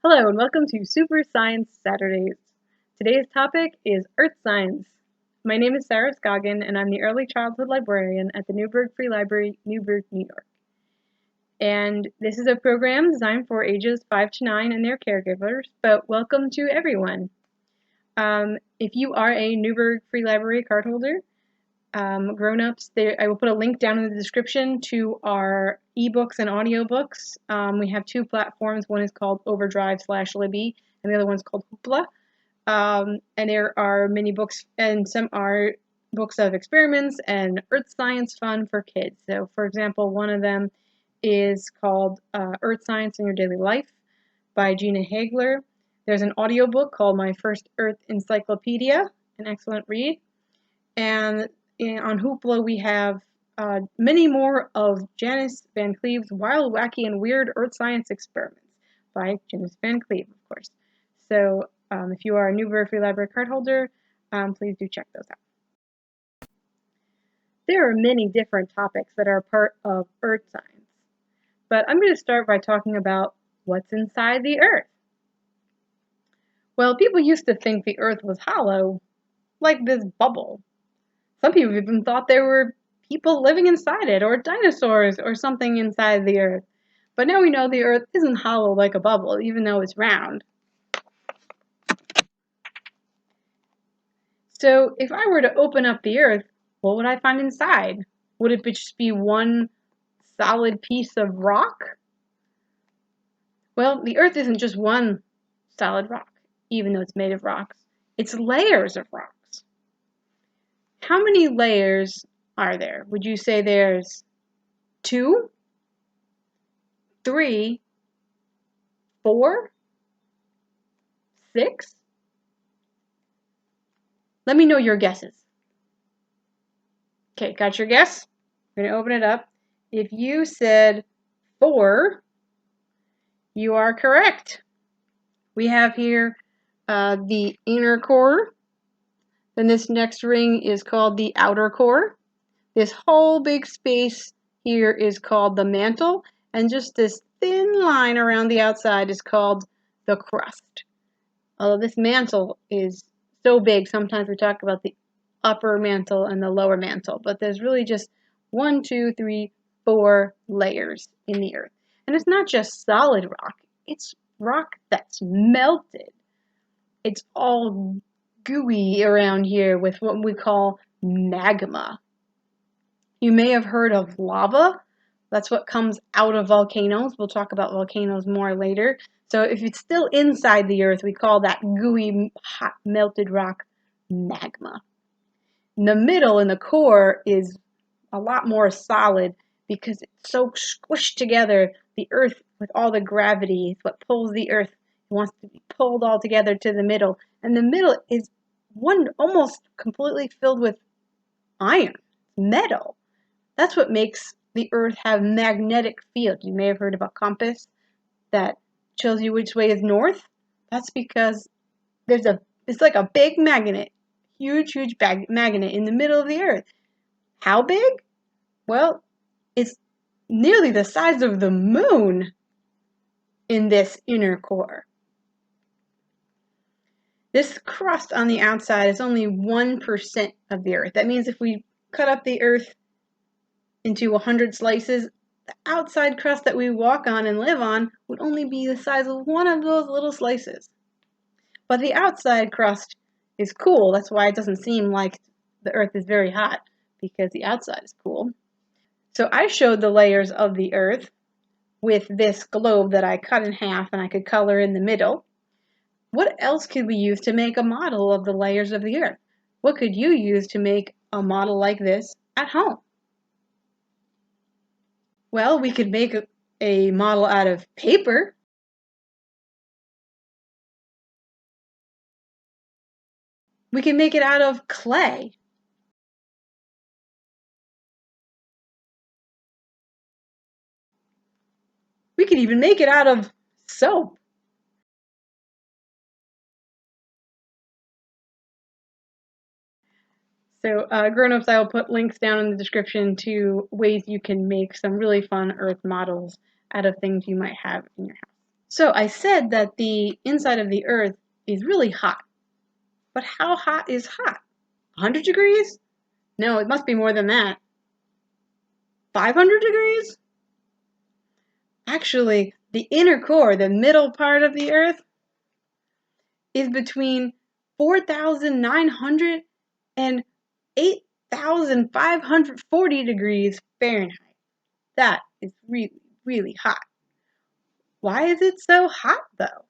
Hello and welcome to Super Science Saturdays. Today's topic is Earth Science. My name is Sarah Scoggin and I'm the Early Childhood Librarian at the Newburgh Free Library, Newburgh, New York. And this is a program designed for ages 5 to 9 and their caregivers, but welcome to everyone. If you are a Newburgh Free Library card holder, grown-ups, I will put a link down in the description to our ebooks and audiobooks. We have two platforms. One is called Overdrive/Libby, and the other one's called Hoopla. And there are many books, and some are books of experiments and earth science fun for kids. So, for example, one of them is called Earth Science in Your Daily Life by Gina Hagler. There's an audiobook called My First Earth Encyclopedia, an excellent read. And on Hoopla, we have many more of Janice Van Cleve's Wild, Wacky, and Weird Earth Science Experiments by Janice Van Cleve, of course. So if you are a Newburgh Free Library card holder, please do check those out. There are many different topics that are part of Earth science, but I'm going to start by talking about what's inside the Earth. Well, people used to think the Earth was hollow, like this bubble. Some people even thought there were people living inside it, or dinosaurs, or something inside the Earth. But now we know the Earth isn't hollow like a bubble, even though it's round. So if I were to open up the Earth, what would I find inside? Would it just be one solid piece of rock? Well, the Earth isn't just one solid rock, even though it's made of rocks. It's layers of rocks. How many layers are there? Would you say there's 2, 3, 4, 6? Let me know your guesses. Okay, got your guess? I'm going to open it up. If you said 4, you are correct. We have here the inner core. Then this next ring is called the outer core. This whole big space here is called the mantle, and just this thin line around the outside is called the crust. Although this mantle is so big, sometimes we talk about the upper mantle and the lower mantle, but there's really just 1, 2, 3, 4 layers in the Earth. And it's not just solid rock, it's rock that's melted. It's all gooey around here with what we call magma. You may have heard of lava. That's what comes out of volcanoes. We'll talk about volcanoes more later. So if it's still inside the Earth, we call that gooey, hot, melted rock magma. In the middle, in the core, is a lot more solid because it's so squished together. The Earth, with all the gravity, is what pulls the Earth. It wants to be pulled all together to the middle. And the middle is almost completely filled with iron, metal. That's what makes the Earth have magnetic field. You may have heard of a compass that shows you which way is north. That's because it's like a big magnet, huge magnet in the middle of the Earth. How big? Well, it's nearly the size of the moon in this inner core. This crust on the outside is only 1% of the Earth. That means if we cut up the Earth into 100 slices, the outside crust that we walk on and live on would only be the size of one of those little slices. But the outside crust is cool. That's why it doesn't seem like the Earth is very hot, because the outside is cool. So I showed the layers of the Earth with this globe that I cut in half and I could color in the middle. What else could we use to make a model of the layers of the Earth? What could you use to make a model like this at home? Well, we could make a model out of paper. We can make it out of clay. We could even make it out of soap. So grown-ups, I will put links down in the description to ways you can make some really fun Earth models out of things you might have in your house. So I said that the inside of the Earth is really hot. But how hot is hot? 100 degrees? No, it must be more than that. 500 degrees? Actually, the inner core, the middle part of the Earth, is between 4,900 and 8,540 degrees Fahrenheit. That is really, really hot. Why is it so hot, though?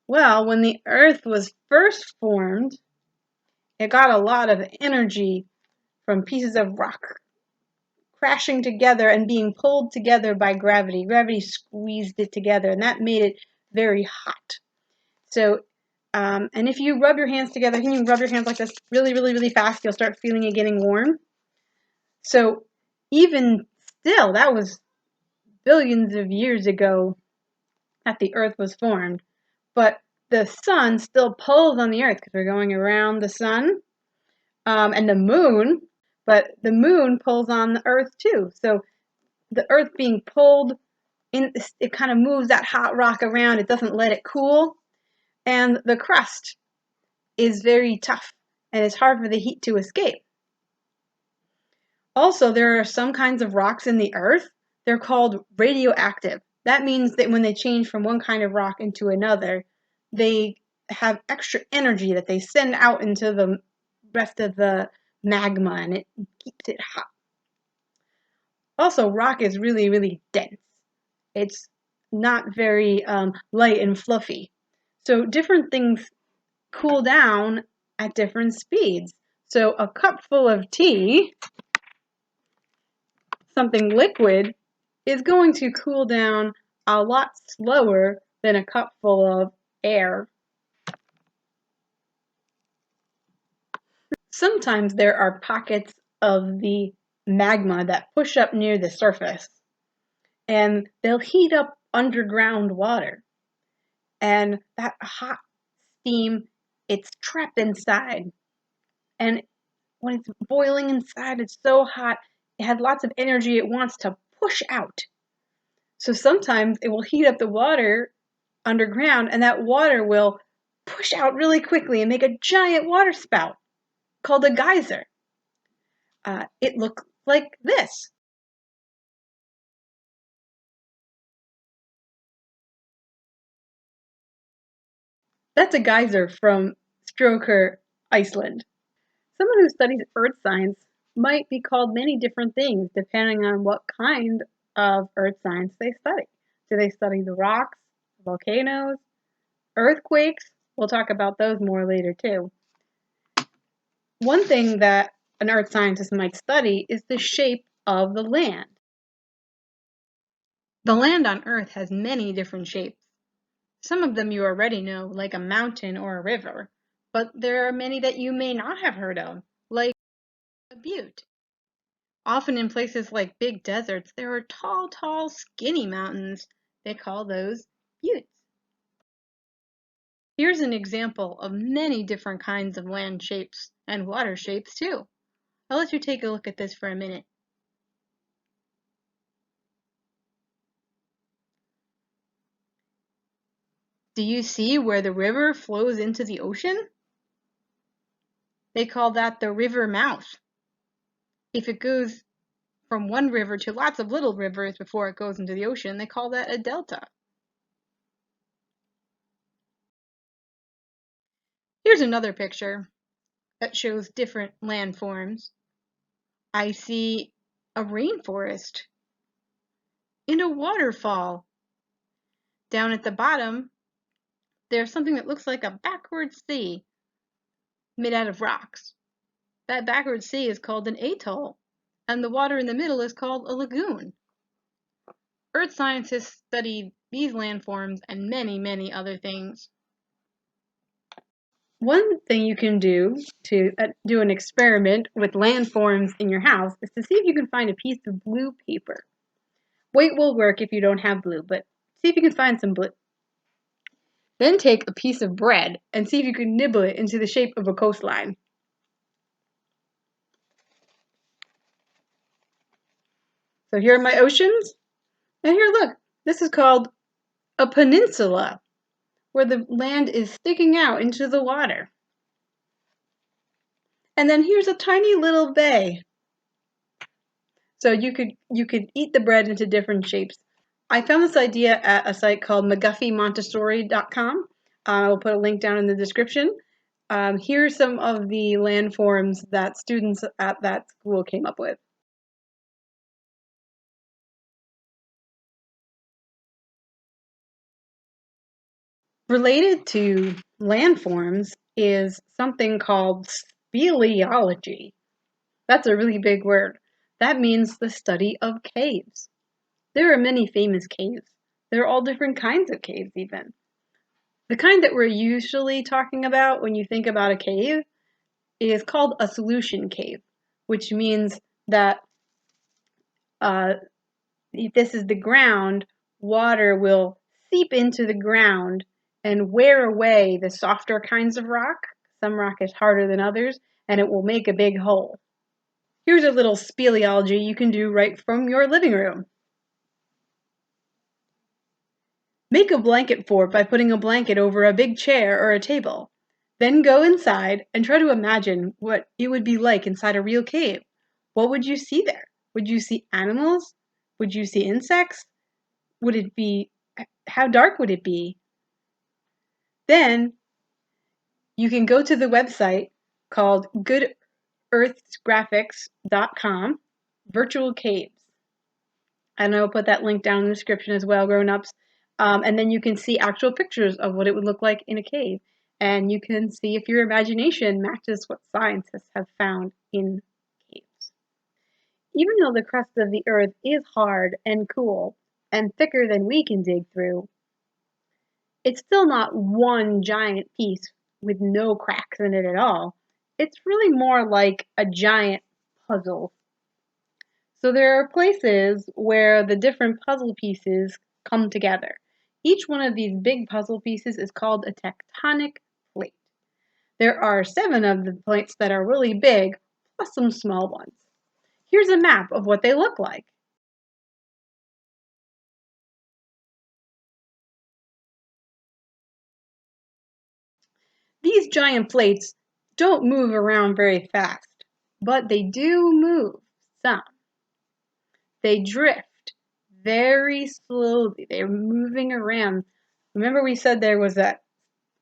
Well, when the Earth was first formed, it got a lot of energy from pieces of rock crashing together and being pulled together by gravity. Gravity squeezed it together, and that made it very hot. So, and if you rub your hands together, can you rub your hands like this really, really, really fast? You'll start feeling it getting warm. So, even still, that was billions of years ago that the Earth was formed. But the sun still pulls on the Earth because we're going around the sun, and the moon. But the moon pulls on the Earth too. So the Earth being pulled in, it kind of moves that hot rock around. It doesn't let it cool, and the crust is very tough, and it's hard for the heat to escape. Also, there are some kinds of rocks in the Earth. They're called radioactive. That means that when they change from one kind of rock into another, they have extra energy that they send out into the rest of the magma, and it keeps it hot. Also, rock is really, really dense. It's not very light and fluffy. So different things cool down at different speeds. So a cup full of tea, something liquid, is going to cool down a lot slower than a cup full of air. Sometimes there are pockets of the magma that push up near the surface, and they'll heat up underground water. And that hot steam, it's trapped inside. And when it's boiling inside, it's so hot, it has lots of energy it wants to push out. So sometimes it will heat up the water underground, and that water will push out really quickly and make a giant water spout called a geyser. It looks like this. That's a geyser from Stroker, Iceland. Someone who studies earth science might be called many different things depending on what kind of earth science they study. Do they study the rocks, volcanoes, earthquakes? We'll talk about those more later too. One thing that an earth scientist might study is the shape of the land. The land on Earth has many different shapes. Some of them you already know, like a mountain or a river, but there are many that you may not have heard of, like a butte. Often in places like big deserts, there are tall, tall, skinny mountains. They call those buttes. Here's an example of many different kinds of land shapes and water shapes too. I'll let you take a look at this for a minute. Do you see where the river flows into the ocean? They call that the river mouth. If it goes from one river to lots of little rivers before it goes into the ocean, they call that a delta. Here's another picture that shows different landforms. I see a rainforest and a waterfall. Down at the bottom, there's something that looks like a backward sea made out of rocks. That backward sea is called an atoll, and the water in the middle is called a lagoon. Earth scientists study these landforms and many, many other things. One thing you can do to do an experiment with landforms in your house is to see if you can find a piece of blue paper. White will work if you don't have blue, but see if you can find some blue. Then take a piece of bread and see if you can nibble it into the shape of a coastline. So here are my oceans. And here, look, this is called a peninsula, where the land is sticking out into the water. And then here's a tiny little bay. So you could eat the bread into different shapes. I found this idea at a site called McGuffeyMontessori.com. I will put a link down in the description. Here's some of the landforms that students at that school came up with. Related to landforms is something called speleology. That's a really big word. That means the study of caves. There are many famous caves. There are all different kinds of caves even. The kind that we're usually talking about when you think about a cave is called a solution cave, which means that if this is the ground, water will seep into the ground and wear away the softer kinds of rock. Some rock is harder than others, and it will make a big hole. Here's a little speleology you can do right from your living room. Make a blanket fort by putting a blanket over a big chair or a table. Then go inside and try to imagine what it would be like inside a real cave. What would you see there? Would you see animals? Would you see insects? Would it be, how dark would it be? Then you can go to the website called goodearthsgraphics.com, virtual caves. And I will put that link down in the description as well, grown-ups. And then you can see actual pictures of what it would look like in a cave. And you can see if your imagination matches what scientists have found in caves. Even though the crust of the earth is hard and cool and thicker than we can dig through, it's still not one giant piece with no cracks in it at all. It's really more like a giant puzzle. So there are places where the different puzzle pieces come together. Each one of these big puzzle pieces is called a tectonic plate. There are 7 of the plates that are really big, plus some small ones. Here's a map of what they look like. These giant plates don't move around very fast, but they do move some. They drift very slowly. They're moving around. Remember we said there was that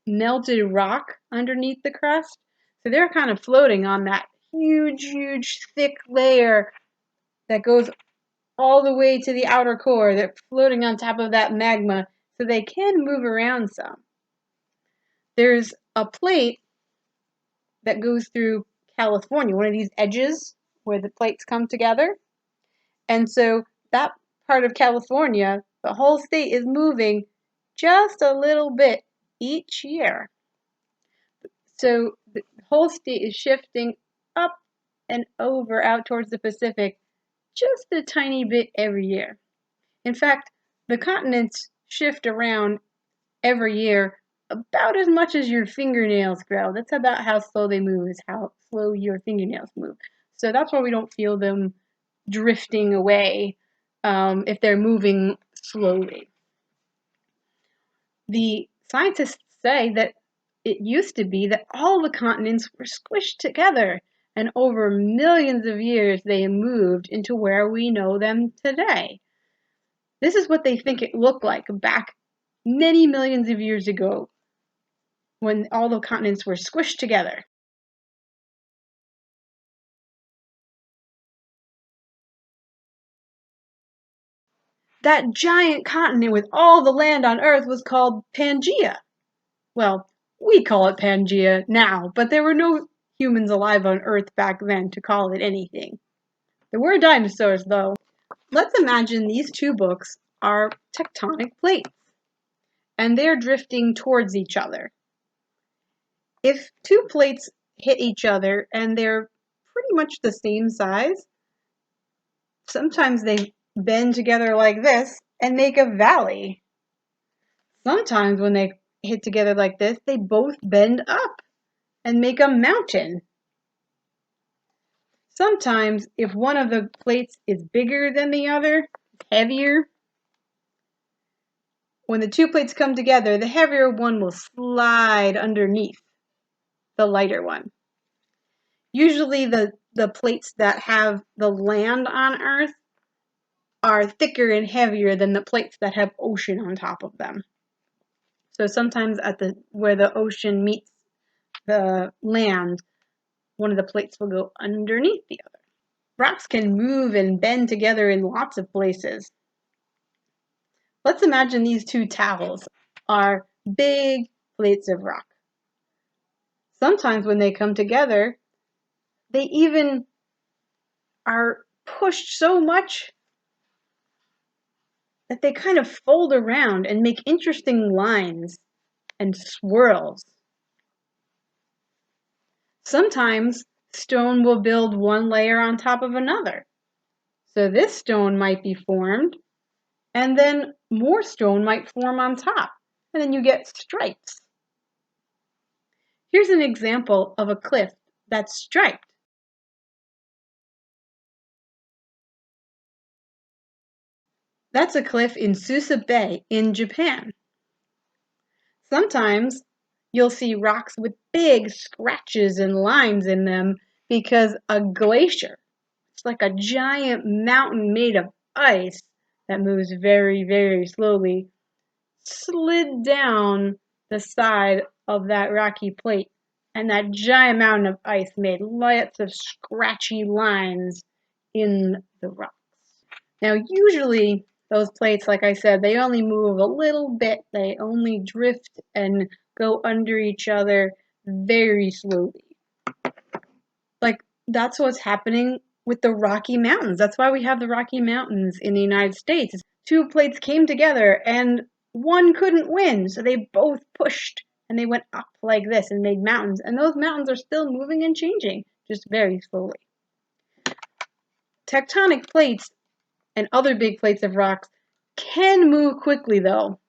melted rock underneath the crust? So they're kind of floating on that huge, thick layer that goes all the way to the outer core. They're floating on top of that magma, so they can move around some. There's a plate that goes through California, one of these edges where the plates come together. And so that part of California, the whole state is moving just a little bit each year. So the whole state is shifting up and over out towards the Pacific just a tiny bit every year. In fact, the continents shift around every year about as much as your fingernails grow. That's about how slow they move, is how slow your fingernails move. So that's why we don't feel them drifting away if they're moving slowly. The scientists say that it used to be that all the continents were squished together, and over millions of years they moved into where we know them today. This is what they think it looked like back many millions of years ago when all the continents were squished together. That giant continent with all the land on Earth was called Pangaea. Well, we call it Pangaea now, but there were no humans alive on Earth back then to call it anything. There were dinosaurs, though. Let's imagine these 2 books are tectonic plates, and they're drifting towards each other. If 2 plates hit each other and they're pretty much the same size, sometimes they bend together like this and make a valley. Sometimes when they hit together like this, they both bend up and make a mountain. Sometimes, if one of the plates is bigger than the other, heavier, when the two plates come together, the heavier one will slide underneath the lighter one. Usually the plates that have the land on Earth are thicker and heavier than the plates that have ocean on top of them. So sometimes where the ocean meets the land, one of the plates will go underneath the other. Rocks can move and bend together in lots of places. Let's imagine these two towels are big plates of rock. Sometimes when they come together, they even are pushed so much that they kind of fold around and make interesting lines and swirls. Sometimes stone will build one layer on top of another. So this stone might be formed, and then more stone might form on top, and then you get stripes. Here's an example of a cliff that's striped. That's a cliff in Susa Bay in Japan. Sometimes you'll see rocks with big scratches and lines in them because a glacier, it's like a giant mountain made of ice that moves very, very slowly, slid down the side of that rocky plate, and that giant mountain of ice made lots of scratchy lines in the rocks. Now, usually those plates, like I said, they only move a little bit. They only drift and go under each other very slowly. Like, that's what's happening with the Rocky Mountains. That's why we have the Rocky Mountains in the United States. Two plates came together and one couldn't win, so they both pushed and they went up like this and made mountains. And those mountains are still moving and changing, just very slowly. Tectonic plates and other big plates of rocks can move quickly, though.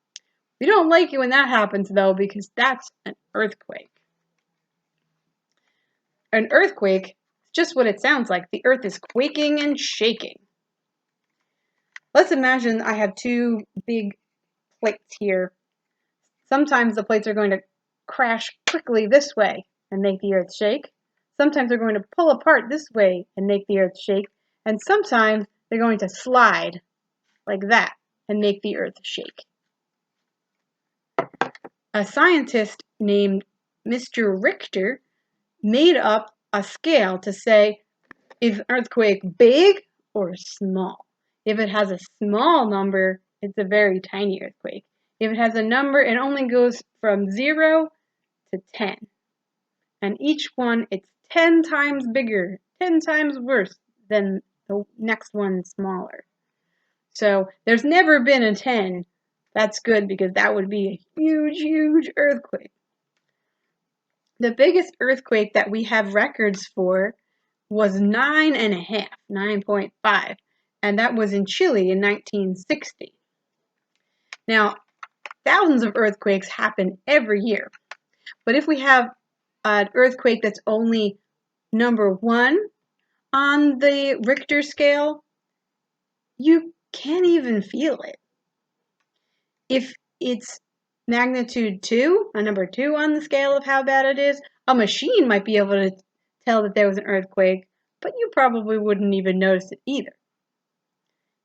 We don't like it when that happens, though, because that's an earthquake. An earthquake is just what it sounds like. The earth is quaking and shaking. Let's imagine I have two big plates here. Sometimes the plates are going to crash quickly this way and make the earth shake. Sometimes they're going to pull apart this way and make the earth shake. And sometimes they're going to slide like that and make the earth shake. A scientist named Mr. Richter made up a scale to say, is an earthquake big or small? If it has a small number, it's a very tiny earthquake. If it has a number, it only goes from 0 to 10. And each one, it's 10 times bigger, 10 times worse than the next one smaller. So there's never been a 10. That's good because that would be a huge, huge earthquake. The biggest earthquake that we have records for was 9.5, 9.5, and that was in Chile in 1960. Now, thousands of earthquakes happen every year, but if we have an earthquake that's only number 1 on the Richter scale, you can't even feel it. If it's magnitude 2, a number 2 on the scale of how bad it is, a machine might be able to tell that there was an earthquake, but you probably wouldn't even notice it either.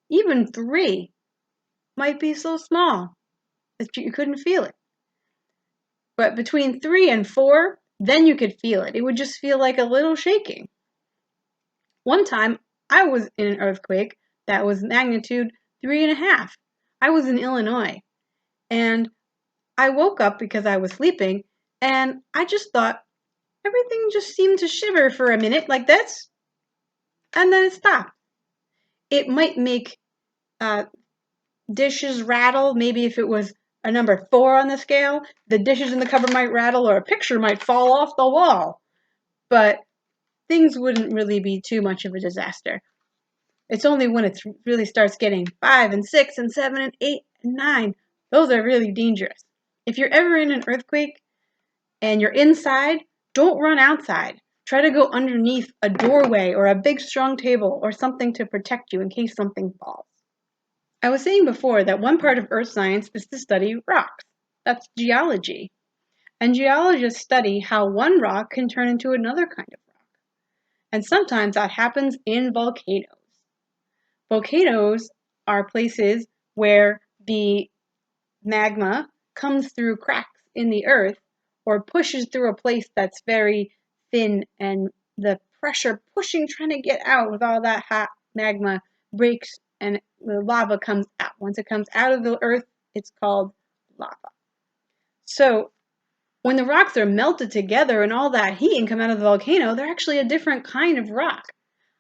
Even 3 might be so small that you couldn't feel it. But between 3 and 4, then you could feel it. It would just feel like a little shaking. One time, I was in an earthquake that was magnitude 3.5. I was in Illinois, and I woke up because I was sleeping, and I just thought everything just seemed to shiver for a minute like this, and then it stopped. It might make dishes rattle. Maybe if it was a number 4 on the scale, the dishes in the cupboard might rattle or a picture might fall off the wall. But things wouldn't really be too much of a disaster. It's only when it really starts getting 5 and 6 and 7 and 8 and 9. Those are really dangerous. If you're ever in an earthquake and you're inside, don't run outside. Try to go underneath a doorway or a big strong table or something to protect you in case something falls. I was saying before that one part of earth science is to study rocks. That's geology. And geologists study how one rock can turn into another kind of rock. And sometimes that happens in volcanoes. Volcanoes are places where the magma comes through cracks in the earth or pushes through a place that's very thin, and the pressure pushing, trying to get out with all that hot magma breaks and the lava comes out. Once it comes out of the earth, it's called lava. So when the rocks are melted together and all that heat and come out of the volcano, they're actually a different kind of rock.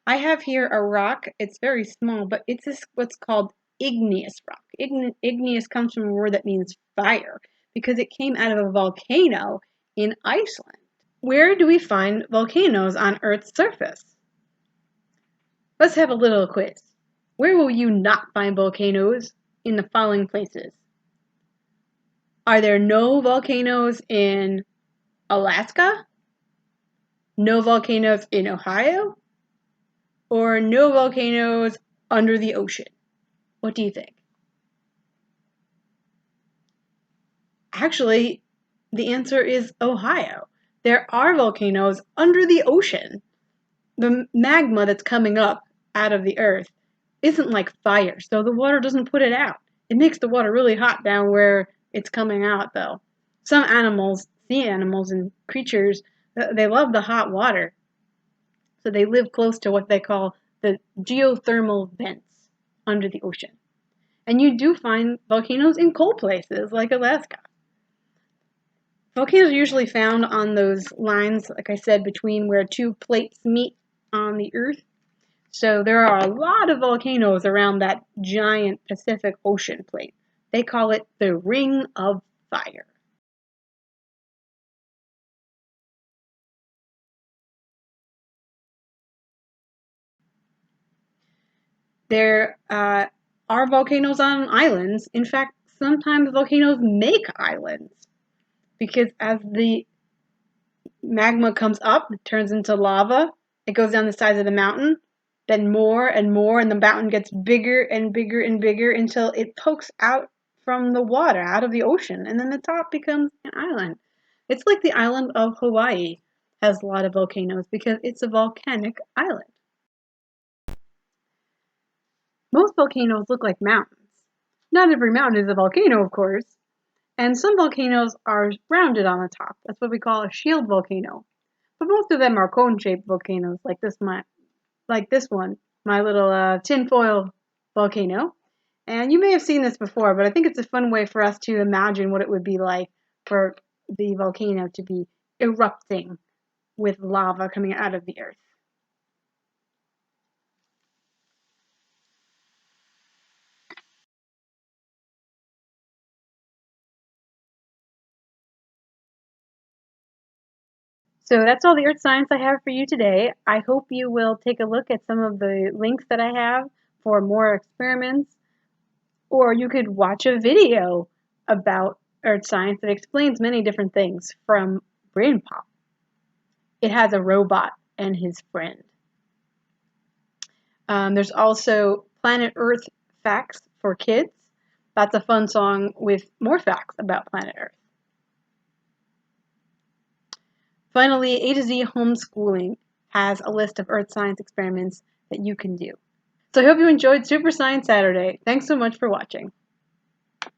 I have here a rock. It's very small, but it's what's called igneous rock. Igneous comes from a word that means fire because it came out of a volcano in Iceland. Where do we find volcanoes on Earth's surface? Let's have a little quiz. Where will you not find volcanoes in the following places? Are there no volcanoes in Alaska? No volcanoes in Ohio? Or no volcanoes under the ocean? What do you think? Actually, the answer is Ohio. There are volcanoes under the ocean. The magma that's coming up out of the earth isn't like fire, so the water doesn't put it out. It makes the water really hot down where it's coming out, though. Some animals, sea animals and creatures, they love the hot water. So they live close to what they call the geothermal vents under the ocean. And you do find volcanoes in cold places like Alaska. Volcanoes are usually found on those lines, like I said, between where two plates meet on the Earth. So there are a lot of volcanoes around that giant Pacific Ocean plate. They call it the Ring of Fire. There are volcanoes on islands. In fact, sometimes volcanoes make islands because as the magma comes up, it turns into lava, it goes down the sides of the mountain, then more and more, and the mountain gets bigger and bigger and bigger until it pokes out from the water, out of the ocean, and then the top becomes an island. It's like the island of Hawaii has a lot of volcanoes because it's a volcanic island. Most volcanoes look like mountains. Not every mountain is a volcano, of course, and some volcanoes are rounded on the top. That's what we call a shield volcano. But most of them are cone-shaped volcanoes, like this one, my little tinfoil volcano. And you may have seen this before, but I think it's a fun way for us to imagine what it would be like for the volcano to be erupting with lava coming out of the earth. So that's all the earth science I have for you today. I hope you will take a look at some of the links that I have for more experiments, or you could watch a video about earth science that explains many different things from Brain Pop. It has a robot and his friend. There's also Planet Earth Facts for Kids. That's a fun song with more facts about planet Earth. Finally, A to Z Homeschooling has a list of earth science experiments that you can do. So I hope you enjoyed Super Science Saturday. Thanks so much for watching.